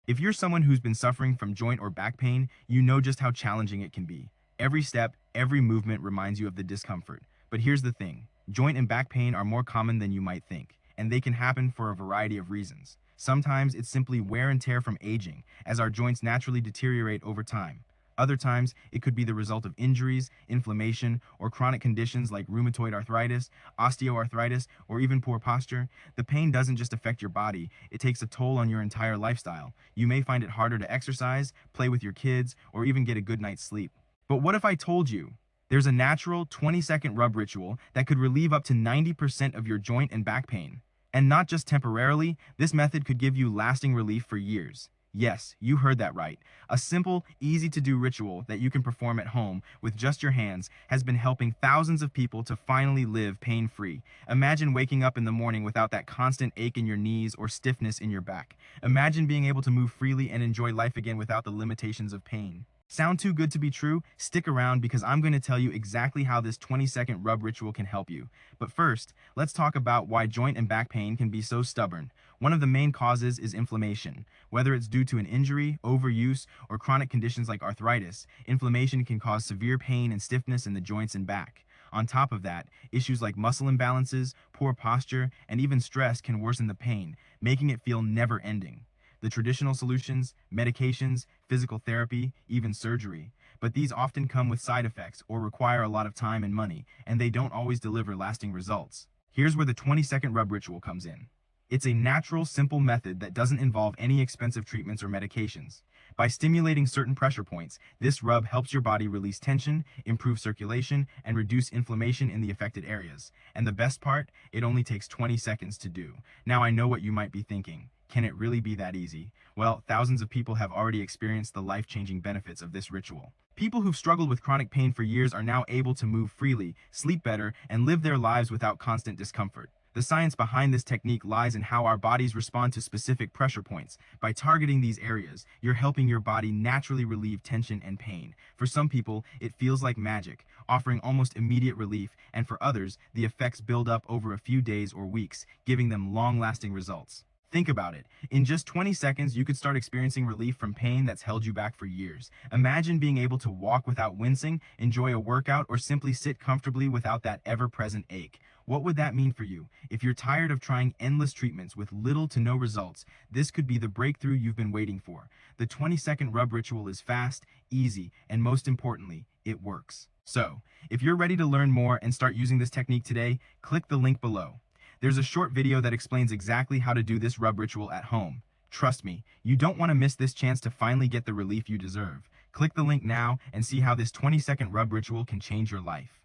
If you're someone who's been suffering from joint or back pain, you know just how challenging it can be. Every step, every movement reminds you of the discomfort. But here's the thing, joint and back pain are more common than you might think, and they can happen for a variety of reasons. Sometimes it's simply wear and tear from aging, as our joints naturally deteriorate over time. Other times, it could be the result of injuries, inflammation, or chronic conditions like rheumatoid arthritis, osteoarthritis, or even poor posture. The pain doesn't just affect your body, it takes a toll on your entire lifestyle. You may find it harder to exercise, play with your kids, or even get a good night's sleep. But what if I told you there's a natural 20-second rub ritual that could relieve up to 90% of your joint and back pain? And not just temporarily, this method could give you lasting relief for years. Yes, you heard that right. A simple, easy-to-do ritual that you can perform at home with just your hands has been helping thousands of people to finally live pain-free. Imagine waking up in the morning without that constant ache in your knees or stiffness in your back. Imagine being able to move freely and enjoy life again without the limitations of pain. Sound too good to be true? Stick around because I'm going to tell you exactly how this 20-second rub ritual can help you. But first, let's talk about why joint and back pain can be so stubborn. One of the main causes is inflammation. Whether it's due to an injury, overuse, or chronic conditions like arthritis, inflammation can cause severe pain and stiffness in the joints and back. On top of that, issues like muscle imbalances, poor posture, and even stress can worsen the pain, making it feel never-ending. The traditional solutions, medications, physical therapy, even surgery. But these often come with side effects or require a lot of time and money, and they don't always deliver lasting results. Here's where the 20-second rub ritual comes in. It's a natural, simple method that doesn't involve any expensive treatments or medications. By stimulating certain pressure points, this rub helps your body release tension, improve circulation, and reduce inflammation in the affected areas. And the best part, it only takes 20 seconds to do. Now I know what you might be thinking. Can it really be that easy? Well, thousands of people have already experienced the life-changing benefits of this ritual. People who've struggled with chronic pain for years are now able to move freely, sleep better, and live their lives without constant discomfort. The science behind this technique lies in how our bodies respond to specific pressure points. By targeting these areas, you're helping your body naturally relieve tension and pain. For some people, it feels like magic, offering almost immediate relief, and for others, the effects build up over a few days or weeks, giving them long-lasting results. Think about it. In just 20 seconds, you could start experiencing relief from pain that's held you back for years. Imagine being able to walk without wincing, enjoy a workout, or simply sit comfortably without that ever-present ache. What would that mean for you? If you're tired of trying endless treatments with little to no results, this could be the breakthrough you've been waiting for. The 20-second rub ritual is fast, easy, and most importantly, it works. So, if you're ready to learn more and start using this technique today, click the link below. There's a short video that explains exactly how to do this rub ritual at home. Trust me, you don't want to miss this chance to finally get the relief you deserve. Click the link now and see how this 20-second rub ritual can change your life.